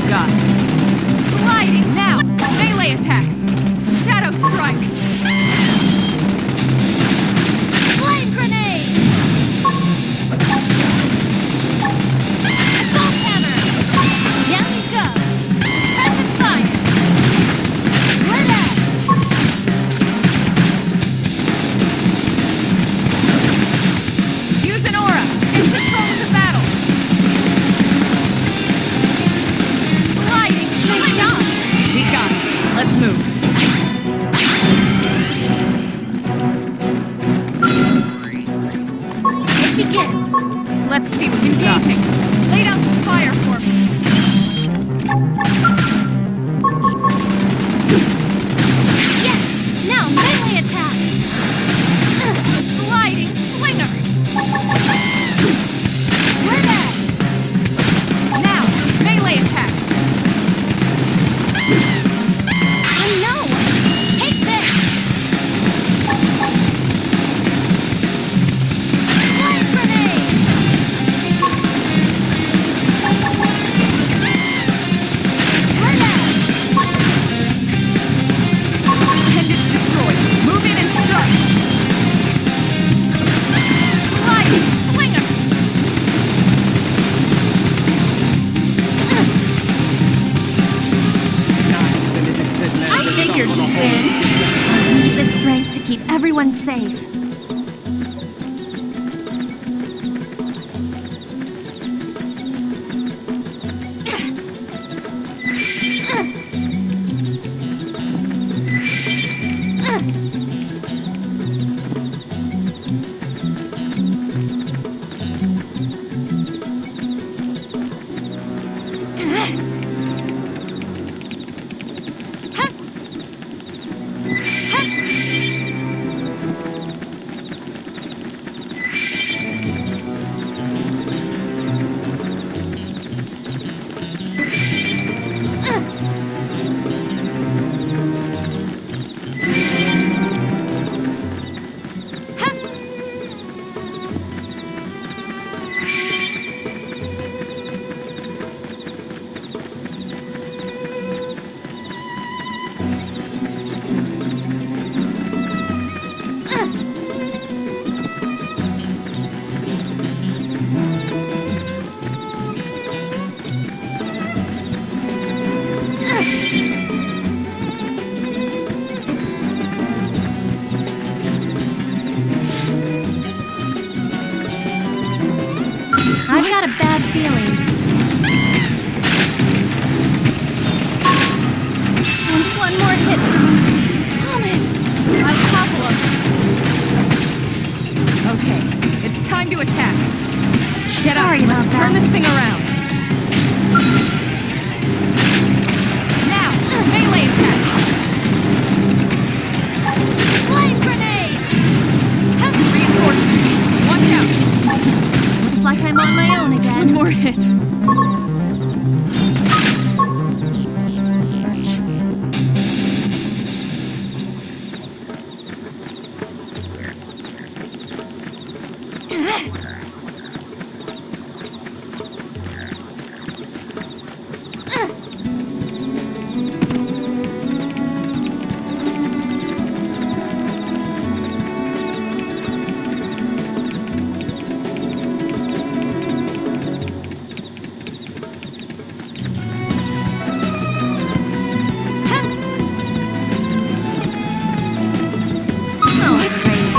you've got. Sliding now! Melee attacks! Shadow strike! Flame grenade! Assault hammer! Down you go! Present fire! We're at! Use an aura and control the battle! Sliding straight on! We got it. Let's move. It begins! Let's see what you've got. Lay down some fire for me. Yes! Now melee attack! Sliding slinger! We're at! Now, melee attacks! I know! Take this! Flame grenade! We're at! Appendage destroyed. Move in and strike. Sliding slinger! I figured we'd win. I'll use this strength to keep everyone safe. I've got a bad feeling. And one more hit from me. Promise. I'll topple him. Okay, it's time to attack. Get Sorry up, about let's that. turn this thing around. Now, melee attacks. Flame grenade! Reinforcements. Watch out. Just like I'm on my own again. One more hit. Oh, it's great.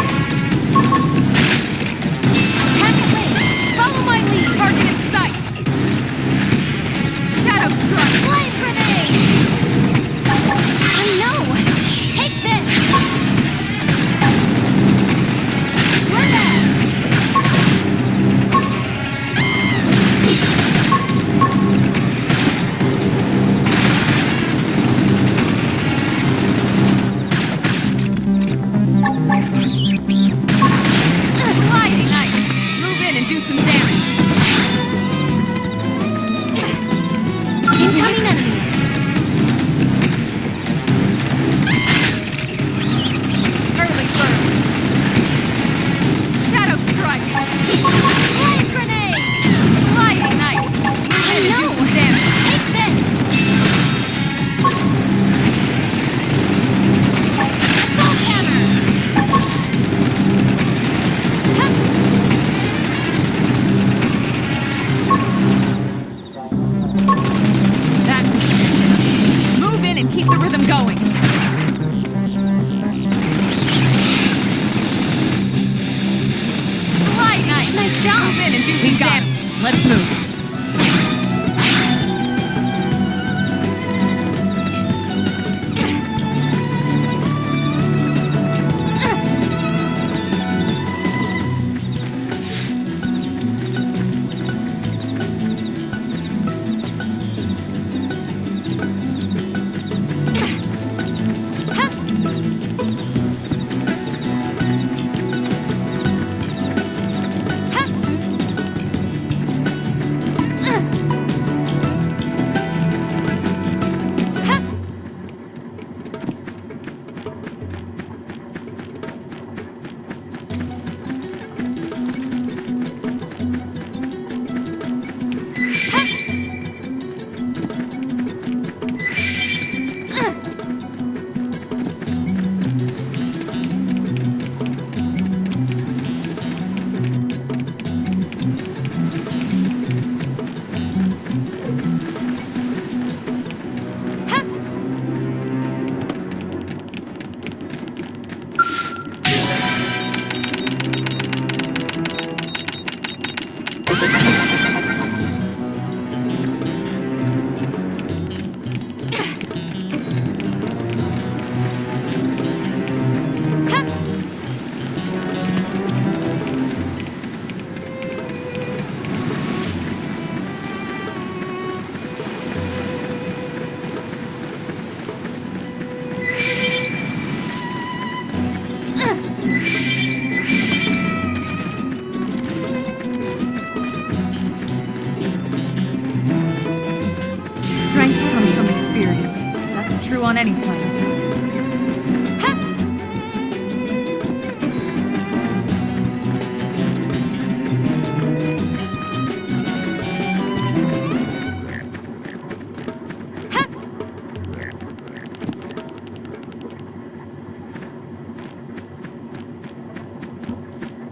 True on any planet.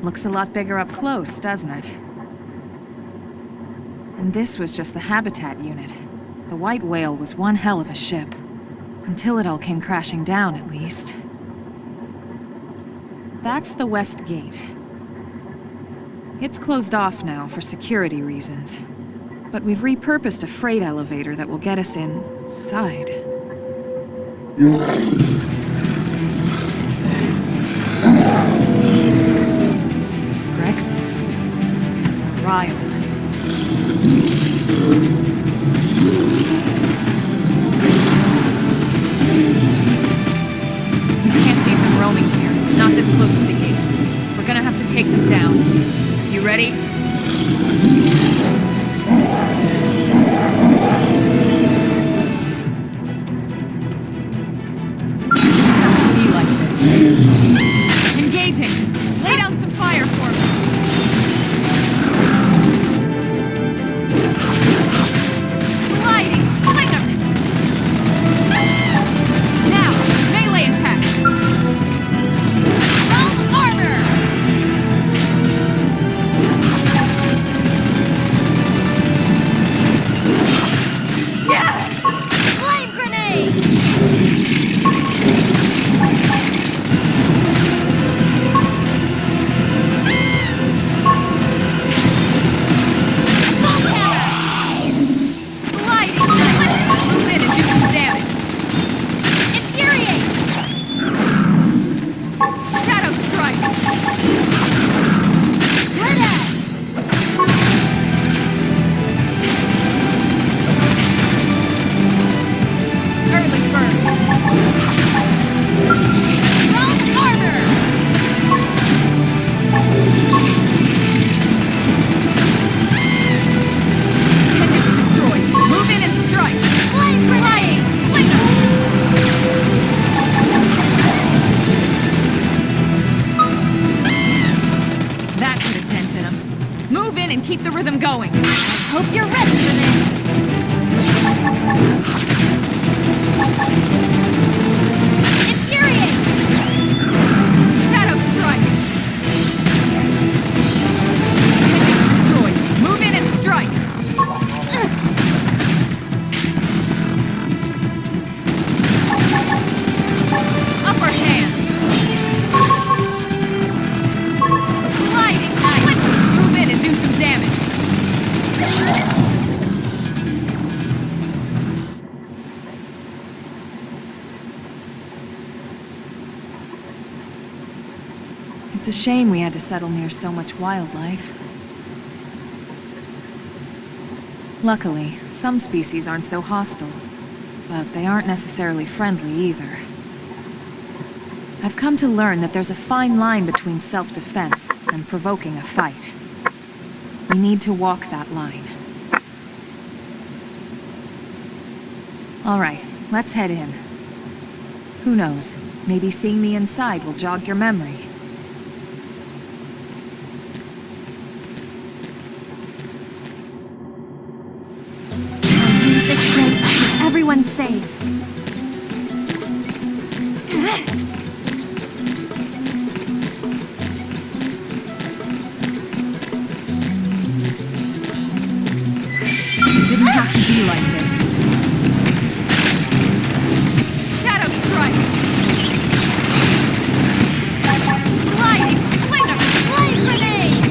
Looks a lot bigger up close, doesn't it? And this was just the habitat unit. The white whale was one hell of a ship. Until it all came crashing down, at least. That's the West Gate. It's closed off now for security reasons. But we've repurposed a freight elevator that will get us inside. Grexes. Riled. Roaming here, not this close to the gate. We're gonna have to take them down. You ready? Have to be like this. Engaging! Lay down some fire for me! Sliding slinger! Now, melee attacks! Keep the rhythm going. I hope you're ready for this. Infuriate! Shadow strike! Heading destroyed. Move in and strike! Upper hand! Sliding nice! Move in and do some damage! It's a shame we had to settle near so much wildlife. Luckily, some species aren't so hostile, but they aren't necessarily friendly either. I've come to learn that there's a fine line between self-defense and provoking a fight. We need to walk that line. All right, let's head in. Who knows, maybe seeing the inside will jog your memory. Use this gate to keep everyone safe. It didn't have to be like this. Shadow strike! Sliding slinger! Flame grenade!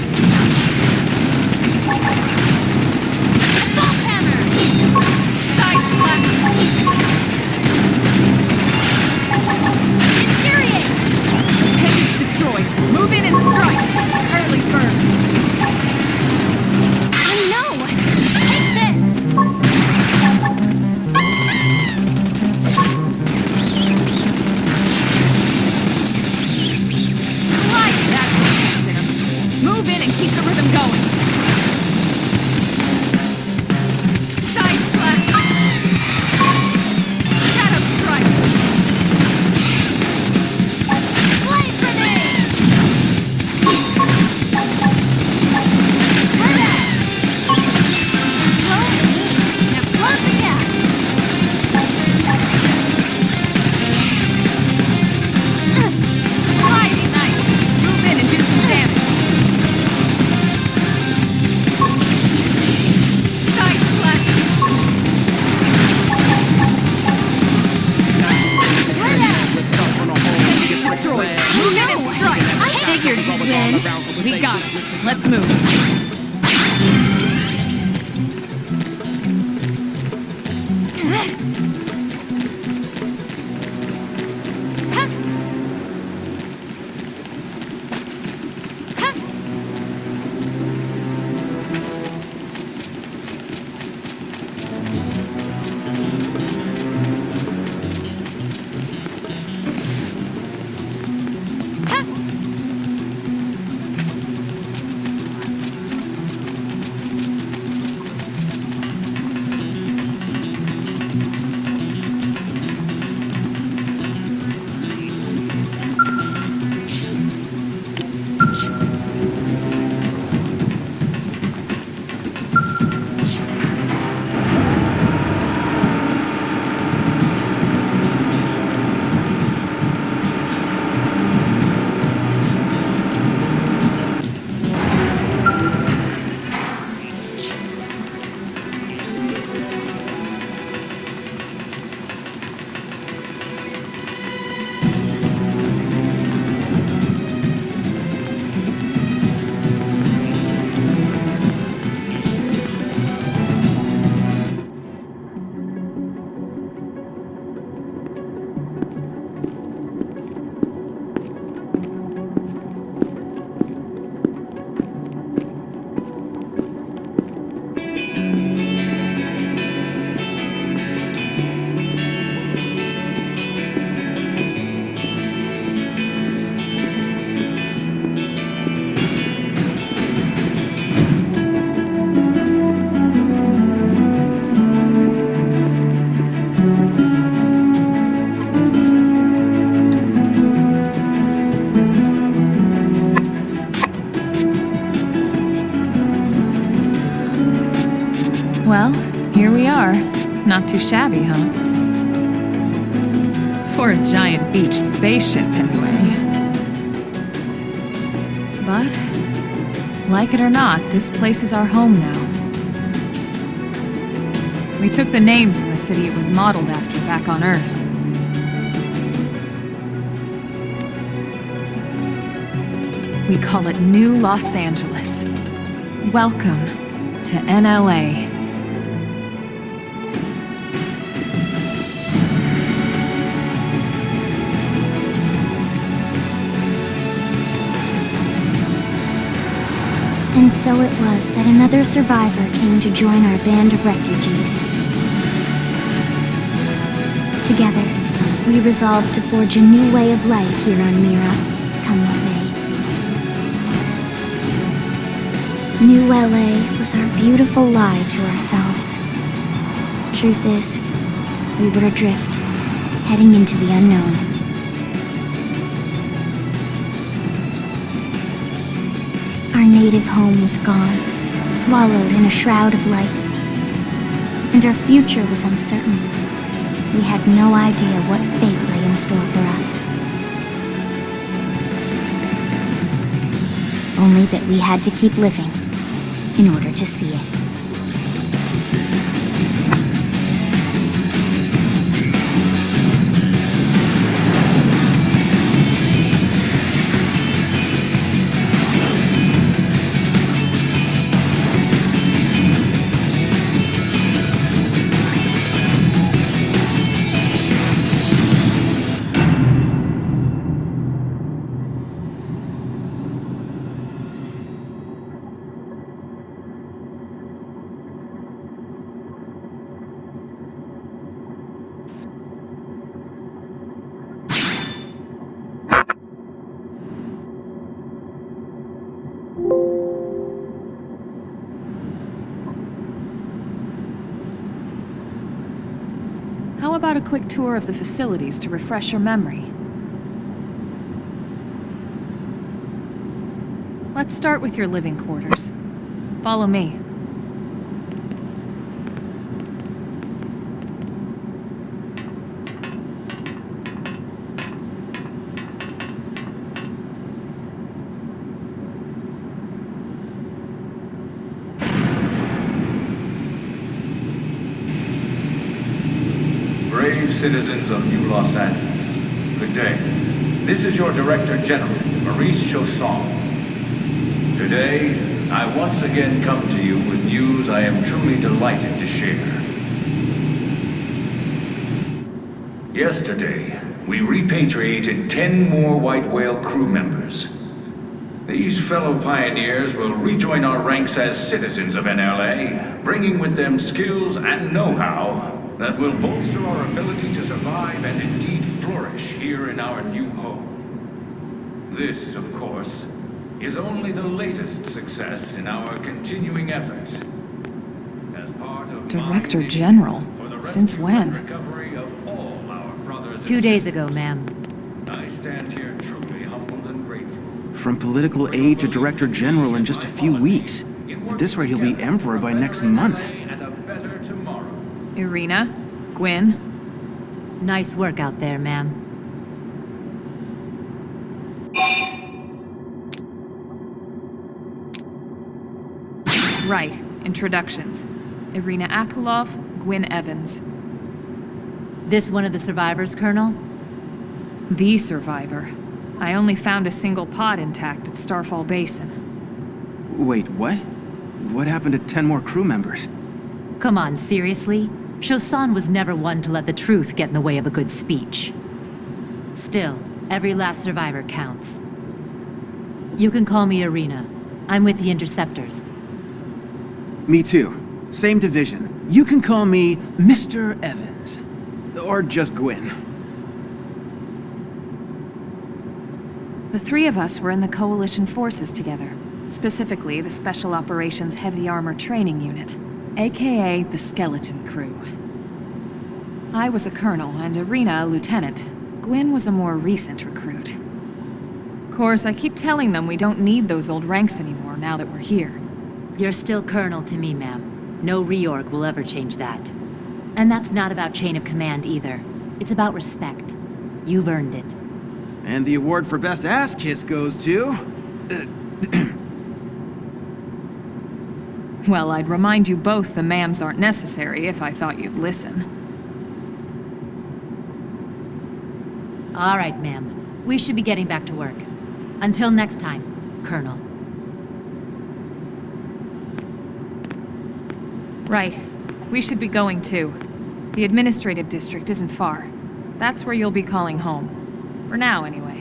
Well, here we are. Not too shabby, huh? For a giant beached spaceship, anyway. But, like it or not, this place is our home now. We took the name from the city it was modeled after back on Earth. We call it New Los Angeles. Welcome to NLA. And so it was that another survivor came to join our band of refugees. Together, we resolved to forge a new way of life here on Mira, come what may. New LA was our beautiful lie to ourselves. Truth is, we were adrift, heading into the unknown. Our native home was gone, swallowed in a shroud of light. And our future was uncertain. We had no idea what fate lay in store for us. Only that we had to keep living in order to see it. How about a quick tour of the facilities to refresh your memory? Let's start with your living quarters. Follow me. Brave citizens of New Los Angeles, good day. This is your Director General, Maurice Chausson. Today, I once again come to you with news I am truly delighted to share. Yesterday, we repatriated 10 more White Whale crew members. These fellow pioneers will rejoin our ranks as citizens of NLA, bringing with them skills and know-how that will bolster our ability to survive and indeed flourish here in our new home. This, of course, is only the latest success in our continuing efforts. As part of Director my General? for the Since rescue when? and recovery of all our brothers and 2 days sisters. ago, ma'am. I stand here truly humbled and grateful. From political aide to Director General in just a few weeks. At this rate, he'll be Emperor by next month. And a better tomorrow. Irina? Gwyn? Nice work out there, ma'am. Right. Introductions. Irina Akulov, Gwyn Evans. This one of the survivors, Colonel? The survivor. I only found a single pod intact at Starfall Basin. Wait, what? What happened to 10 more crew members? Come on, seriously? Shosan was never one to let the truth get in the way of a good speech. Still, every last survivor counts. You can call me Irina. I'm with the Interceptors. Me too. Same division. You can call me Mr. Evans. Or just Gwyn. The three of us were in the Coalition forces together. Specifically, the Special Operations Heavy Armor Training Unit, aka the Skeleton Crew. I was a colonel and Irina a lieutenant. Gwyn was a more recent recruit. Of course, I keep telling them we don't need those old ranks anymore now that we're here. You're still Colonel to me, ma'am. No reorg will ever change that. And that's not about chain of command either. It's about respect. You've earned it. And the award for Best Ass Kiss goes to... Well, I'd remind you both the ma'ams aren't necessary if I thought you'd listen. All right, ma'am. We should be getting back to work. Until next time, Colonel. Right. We should be going too. The administrative district isn't far. That's where you'll be calling home. For now, anyway.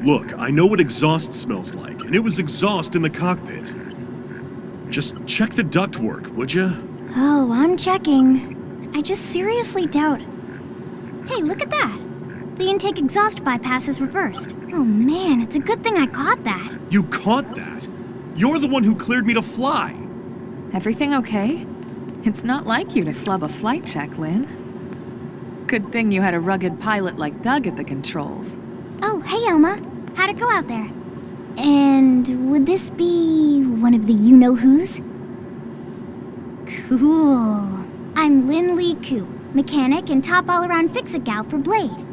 Look, I know what exhaust smells like, and it was exhaust in the cockpit. Just check the ductwork, would ya? Oh, I'm checking. I just seriously doubt... Hey, look at that! The intake exhaust bypass is reversed. Oh man, it's a good thing I caught that. You caught that? You're the one who cleared me to fly. Everything okay? It's not like you to flub a flight check, Lynn. Good thing you had a rugged pilot like Doug at the controls. Oh, hey Elma. How'd it go out there? And would this be one of the you-know-who's? Cool. I'm Lynn Lee Koo, mechanic and top all-around fix-it gal for Blade.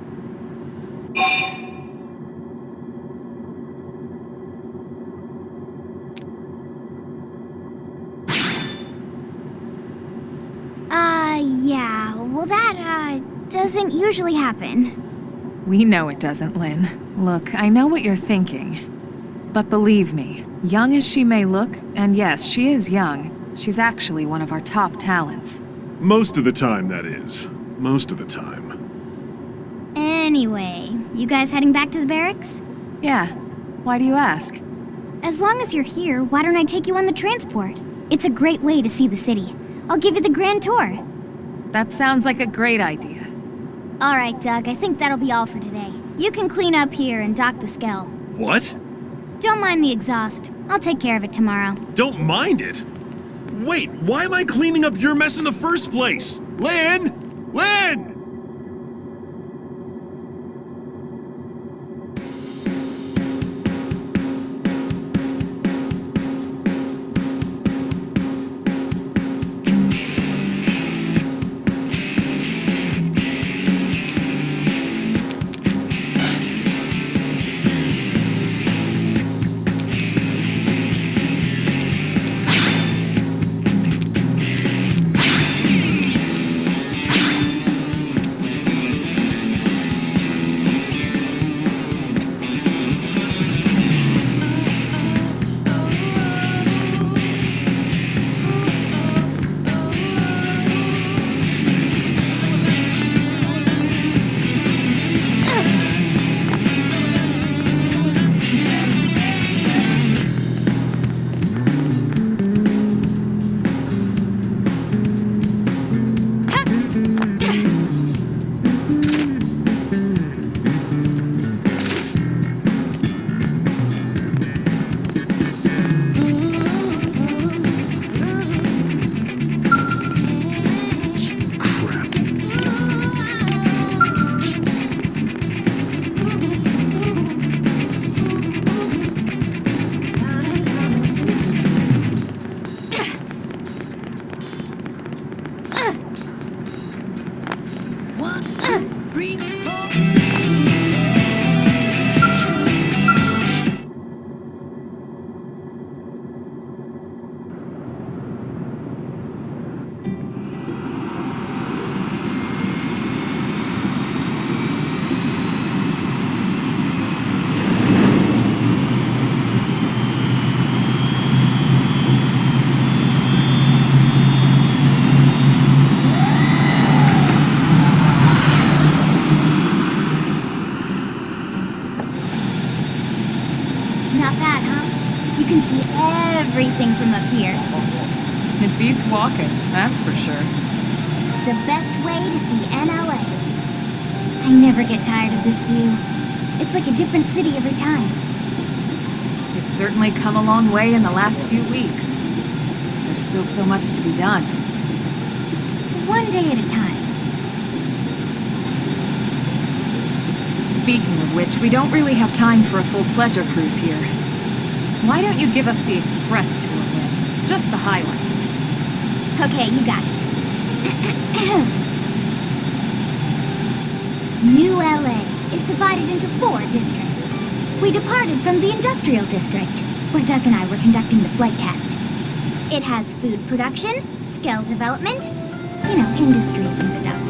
Yeah, well that, doesn't usually happen. We know it doesn't, Lynn. Look, I know what you're thinking. But believe me, young as she may look, and yes, she is young, she's actually one of our top talents. Most of the time, that is. Most of the time. Anyway, you guys heading back to the barracks? Yeah. Why do you ask? As long as you're here, why don't I take you on the transport? It's a great way to see the city. I'll give you the grand tour. That sounds like a great idea. All right, Doug, I think that'll be all for today. You can clean up here and dock the Skell. What? Don't mind the exhaust. I'll take care of it tomorrow. Don't mind it? Wait, why am I cleaning up your mess in the first place? Lynn! Lynn! Everything from up here. It beats walking, that's for sure. The best way to see NLA. I never get tired of this view. It's like a different city every time. It's certainly come a long way in the last few weeks. There's still so much to be done. One day at a time. Speaking of which, we don't really have time for a full pleasure cruise here. Why don't you give us the express tour, Lynn? Just the highlights. Okay, you got it. New LA is divided into 4 districts. We departed from the industrial district, where Doug and I were conducting the flight test. It has food production, skill development, you know, industries and stuff.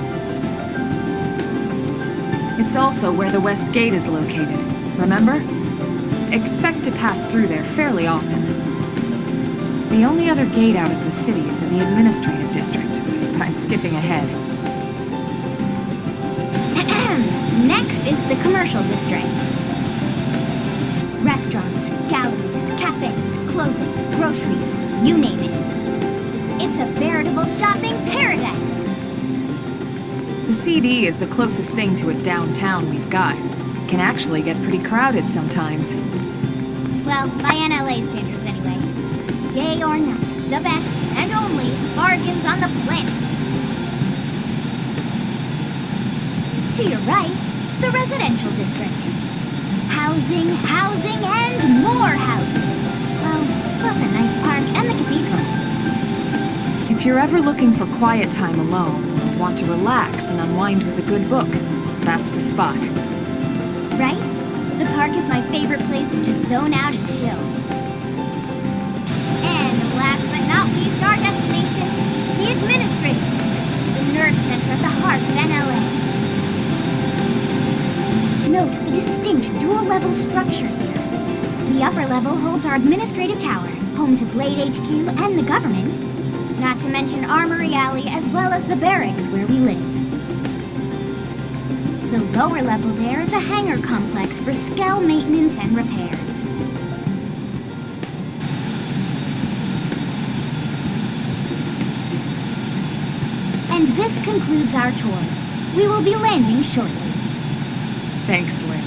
It's also where the West Gate is located, remember? Expect to pass through there fairly often. The only other gate out of the city is in the administrative district. I'm skipping ahead. Next is the commercial district. Restaurants, galleries, cafes, clothing, groceries, you name it. It's a veritable shopping paradise. The CD is the closest thing to a downtown we've got. It can actually get pretty crowded sometimes. Well, by NLA standards anyway. Day or night, the best and only bargains on the planet. To your right, the residential district. Housing, housing, and more housing. Well, plus a nice park and the cathedral. If you're ever looking for quiet time alone, or want to relax and unwind with a good book, that's the spot. Right? The park is my favorite place to just zone out and chill. And last but not least, our destination, the administrative district, the nerve center at the heart of NLA. Note the distinct dual-level structure here. The upper level holds our administrative tower, home to Blade HQ and the government, not to mention Armory Alley as well as the barracks where we live. The lower level there is a hangar complex for Skell maintenance and repairs. And this concludes our tour. We will be landing shortly. Thanks, Lynn.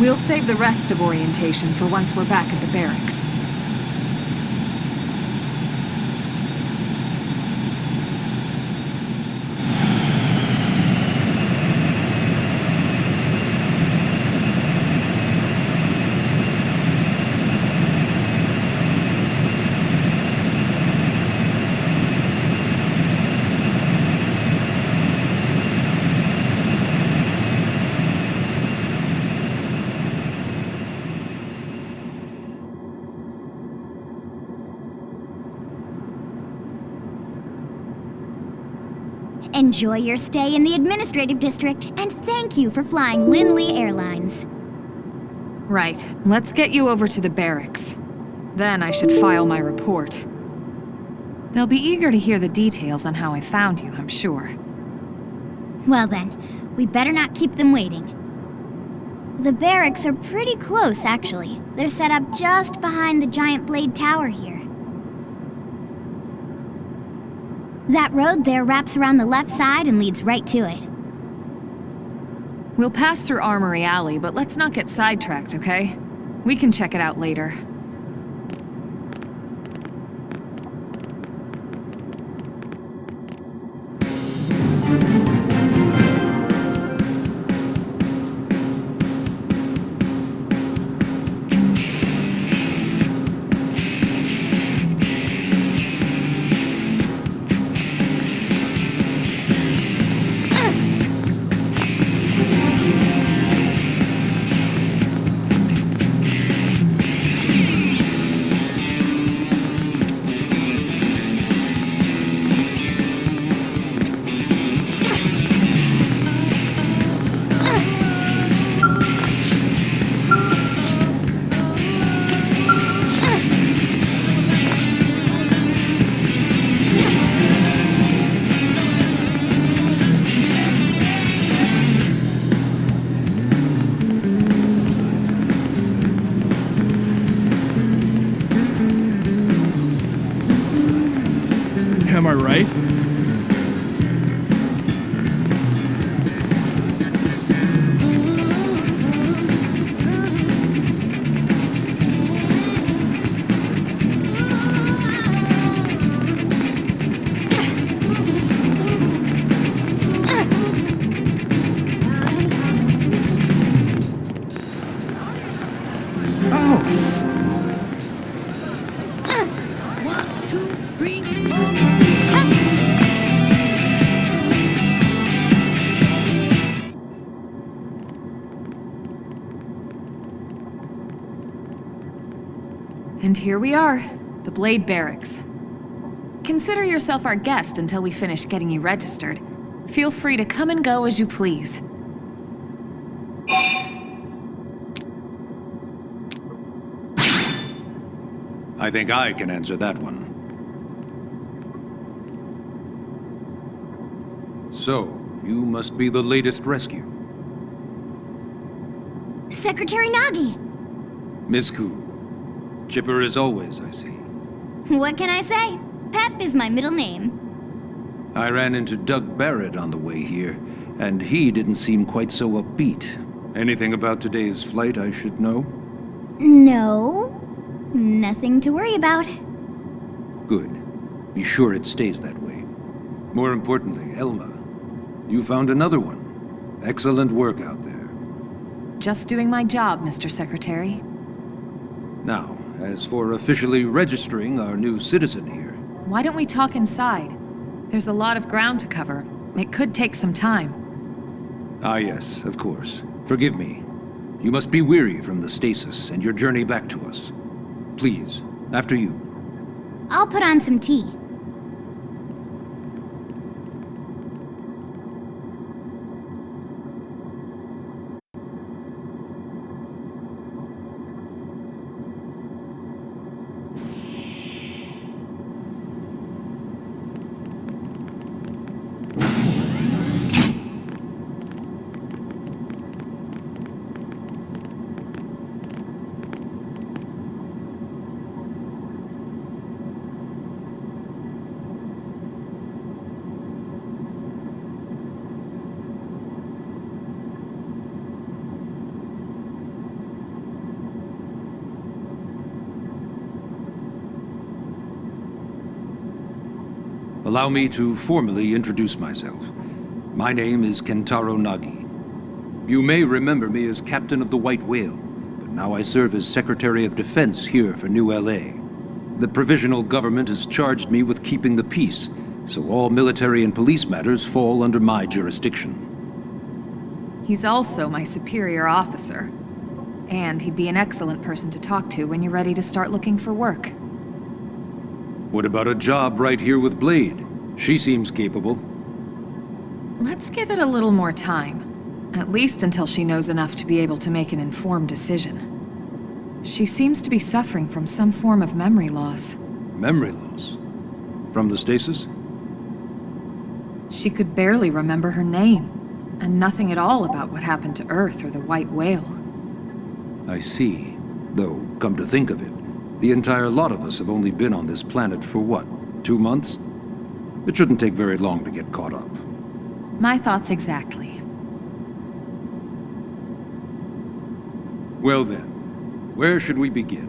We'll save the rest of orientation for once we're back at the barracks. Enjoy your stay in the administrative district, and thank you for flying Linley Airlines. Right. Let's get you over to the barracks. Then I should file my report. They'll be eager to hear the details on how I found you, I'm sure. Well then, we better not keep them waiting. The barracks are pretty close, actually. They're set up just behind the giant blade tower here. That road there wraps around the left side and leads right to it. We'll pass through Armory Alley, but let's not get sidetracked, okay? We can check it out later. Am I right? And here we are, the Blade Barracks. Consider yourself our guest until we finish getting you registered. Feel free to come and go as you please. I think I can answer that one. So, you must be the latest rescue. Secretary Nagi! Miss Ku. Chipper as always, I see. What can I say? Pep is my middle name. I ran into Doug Barrett on the way here, and he didn't seem quite so upbeat. Anything about today's flight I should know? No. Nothing to worry about. Good. Be sure it stays that way. More importantly, Elma, you found another one. Excellent work out there. Just doing my job, Mr. Secretary. Now, as for officially registering our new citizen here... Why don't we talk inside? There's a lot of ground to cover. It could take some time. Ah yes, of course. Forgive me. You must be weary from the stasis and your journey back to us. Please, after you. I'll put on some tea. Allow me to formally introduce myself. My name is Kentaro Nagi. You may remember me as Captain of the White Whale, but now I serve as Secretary of Defense here for New LA. The provisional government has charged me with keeping the peace, so all military and police matters fall under my jurisdiction. He's also my superior officer. And he'd be an excellent person to talk to when you're ready to start looking for work. What about a job right here with Blade? She seems capable. Let's give it a little more time. At least until she knows enough to be able to make an informed decision. She seems to be suffering from some form of memory loss. Memory loss? From the stasis? She could barely remember her name, and nothing at all about what happened to Earth or the White Whale. I see. Though, come to think of it, the entire lot of us have only been on this planet for what, 2 months? It shouldn't take very long to get caught up. My thoughts exactly. Well then, where should we begin?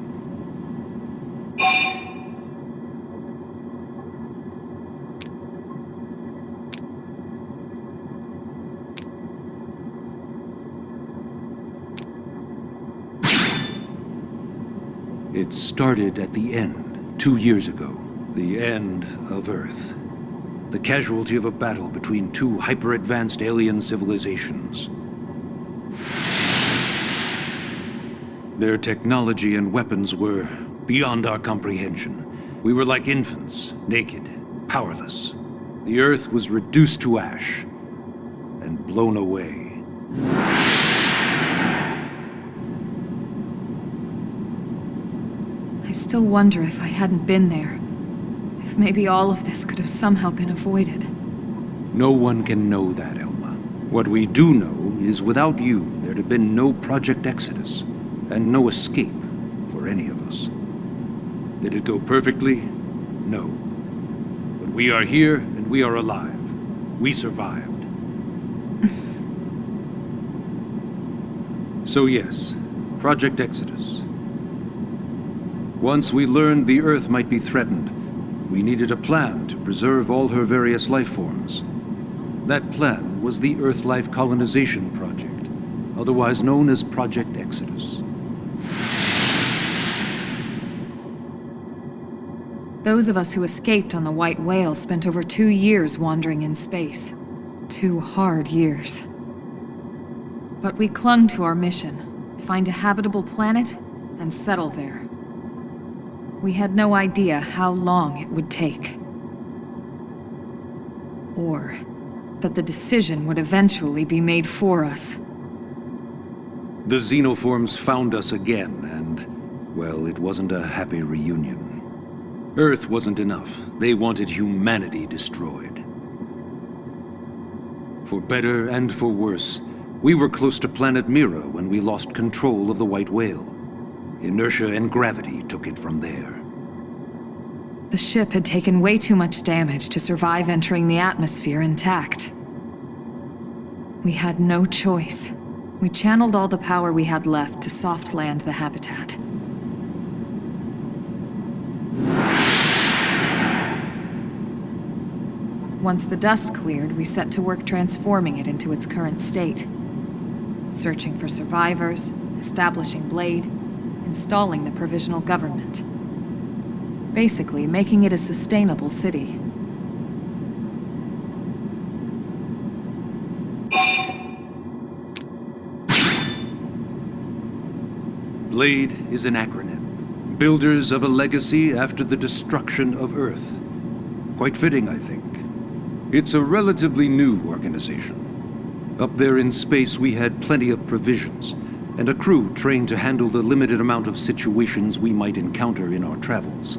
It started at the end, 2 years ago. The end of Earth. The casualty of a battle between two hyper-advanced alien civilizations. Their technology and weapons were beyond our comprehension. We were like infants, naked, powerless. The Earth was reduced to ash and blown away. I still wonder if I hadn't been there. If maybe all of this could have somehow been avoided. No one can know that, Elma. What we do know is without you, there'd have been no Project Exodus, and no escape for any of us. Did it go perfectly? No. But we are here, and we are alive. We survived. So yes, Project Exodus. Once we learned the Earth might be threatened, we needed a plan to preserve all her various life forms. That plan was the Earth Life Colonization Project, otherwise known as Project Exodus. Those of us who escaped on the White Whale spent over 2 years wandering in space. 2 hard years. But we clung to our mission, find a habitable planet and settle there. We had no idea how long it would take. Or that the decision would eventually be made for us. The xenoforms found us again, and, well, it wasn't a happy reunion. Earth wasn't enough. They wanted humanity destroyed. For better and for worse, We were close to planet Mira when we lost control of the White Whale. Inertia and gravity took it from there. The ship had taken way too much damage to survive entering the atmosphere intact. We had no choice. We channeled all the power we had left to soft land the habitat. Once the dust cleared, we set to work transforming it into its current state. Searching for survivors, establishing Blade, installing the provisional government. Basically, making it a sustainable city. Blade is an acronym. Builders of a legacy after the destruction of Earth. Quite fitting, I think. It's a relatively new organization. Up there in space, we had plenty of provisions, and a crew trained to handle the limited amount of situations we might encounter in our travels.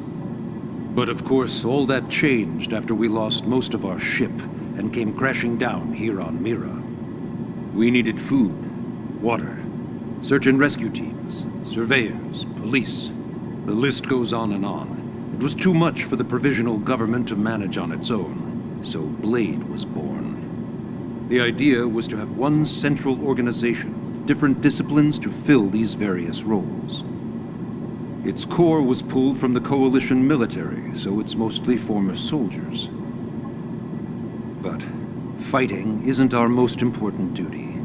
But of course, all that changed after we lost most of our ship and came crashing down here on Mira. We needed food, water, search and rescue teams, surveyors, police. The list goes on and on. It was too much for the provisional government to manage on its own, so Blade was born. The idea was to have one central organization with different disciplines to fill these various roles. Its core was pulled from the Coalition military, so it's mostly former soldiers. But fighting isn't our most important duty.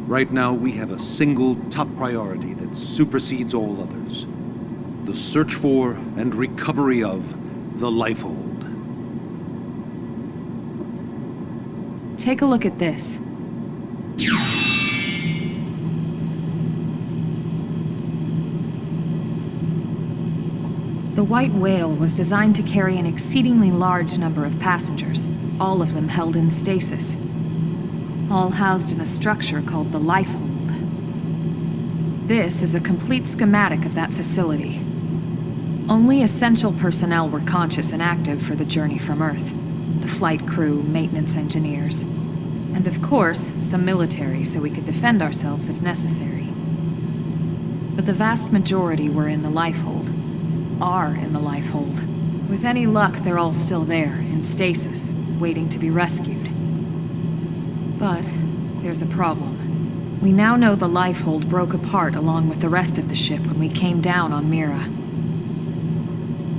Right now, we have a single top priority that supersedes all others. The search for and recovery of the Lifehold. Take a look at this. The White Whale was designed to carry an exceedingly large number of passengers, all of them held in stasis. All housed in a structure called the Lifehold. This is a complete schematic of that facility. Only essential personnel were conscious and active for the journey from Earth. The flight crew, maintenance engineers, and of course, some military so we could defend ourselves if necessary. But the vast majority were in the Lifehold. Are in the Lifehold. With any luck, they're all still there, in stasis, waiting to be rescued. But there's a problem. We now know the Lifehold broke apart along with the rest of the ship when we came down on Mira.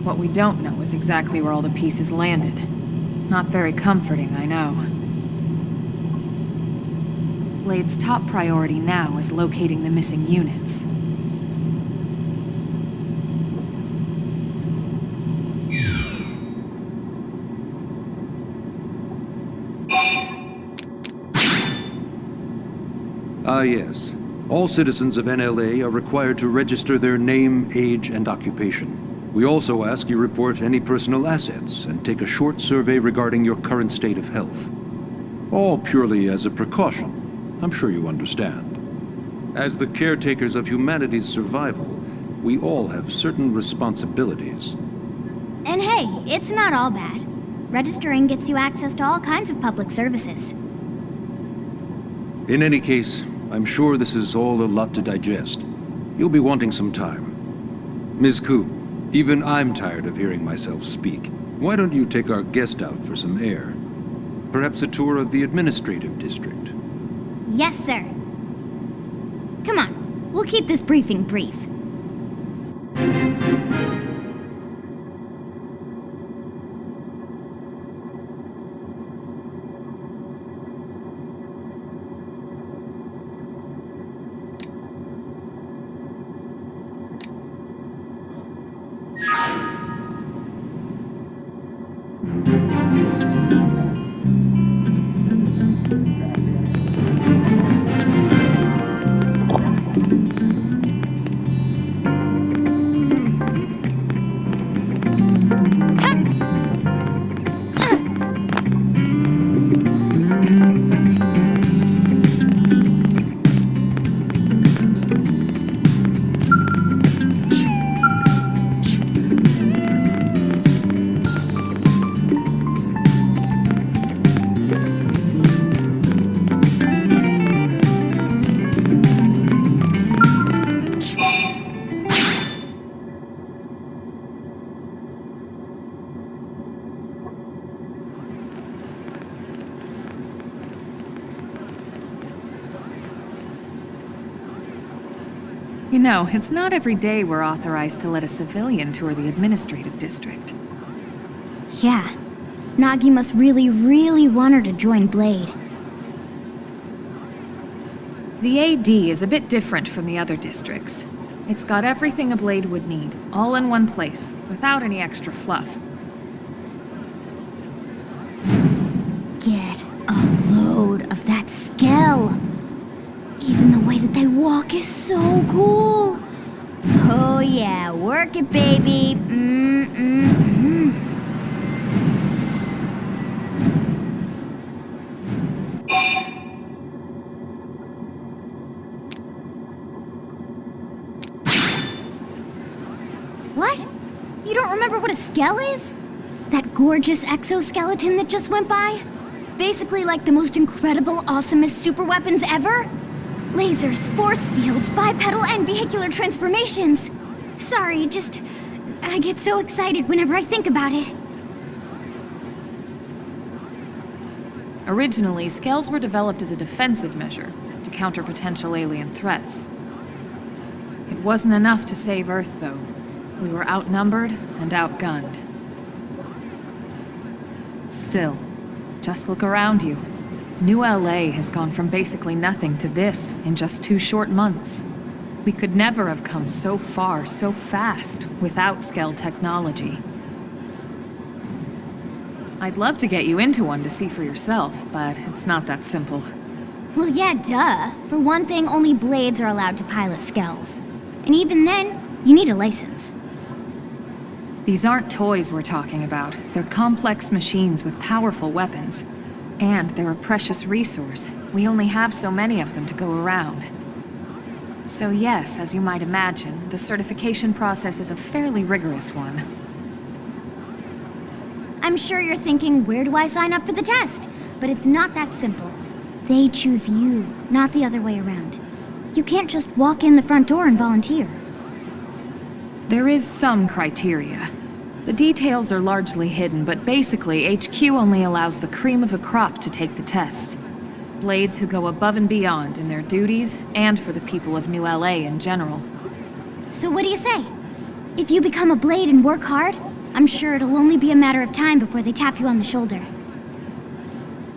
What we don't know is exactly where all the pieces landed. Not very comforting, I know. Blade's top priority now is locating the missing units. Ah, yes. All citizens of NLA are required to register their name, age, and occupation. We also ask you report any personal assets and take a short survey regarding your current state of health. All purely as a precaution. I'm sure you understand. As the caretakers of humanity's survival, we all have certain responsibilities. And hey, it's not all bad. Registering gets you access to all kinds of public services. In any case, I'm sure this is all a lot to digest. You'll be wanting some time. Ms. Koo, even I'm tired of hearing myself speak. Why don't you take our guest out for some air? Perhaps a tour of the administrative district. Yes, sir. Come on, we'll keep this briefing brief. You know, it's not every day we're authorized to let a civilian tour the administrative district. Yeah. Nagi must really, really want her to join Blade. The AD is a bit different from the other districts. It's got everything a Blade would need, all in one place, without any extra fluff. Get a load of that scale. Even the way that they walk is so cool. Oh yeah, work it, baby. What? You don't remember what a skell is? That gorgeous exoskeleton that just went by? Basically like the most incredible, awesomest super weapons ever? Lasers, force fields, bipedal and vehicular transformations. Sorry, I get so excited whenever I think about it. Originally, scales were developed as a defensive measure to counter potential alien threats. It wasn't enough to save Earth, though. We were outnumbered and outgunned. Still, just look around you. New LA has gone from basically nothing to this in just 2 short months. We could never have come so far so fast without Skell technology. I'd love to get you into one to see for yourself, but it's not that simple. Well, yeah, duh. For one thing, only Blades are allowed to pilot Skells. And even then, you need a license. These aren't toys we're talking about. They're complex machines with powerful weapons. And they're a precious resource. We only have so many of them to go around. So yes, as you might imagine, the certification process is a fairly rigorous one. I'm sure you're thinking, where do I sign up for the test? But it's not that simple. They choose you, not the other way around. You can't just walk in the front door and volunteer. There is some criteria. The details are largely hidden, but basically, HQ only allows the cream of the crop to take the test. Blades who go above and beyond in their duties, and for the people of New LA in general. So what do you say? If you become a Blade and work hard, I'm sure it'll only be a matter of time before they tap you on the shoulder.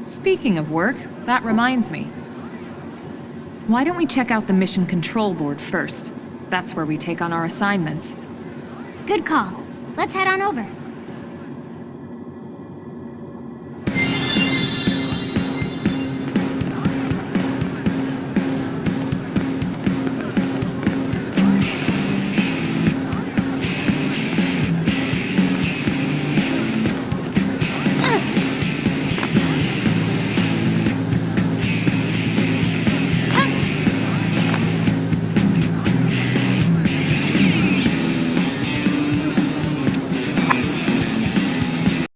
Speaking of work, that reminds me. Why don't we check out the Mission Control Board first? That's where we take on our assignments. Good call. Let's head on over.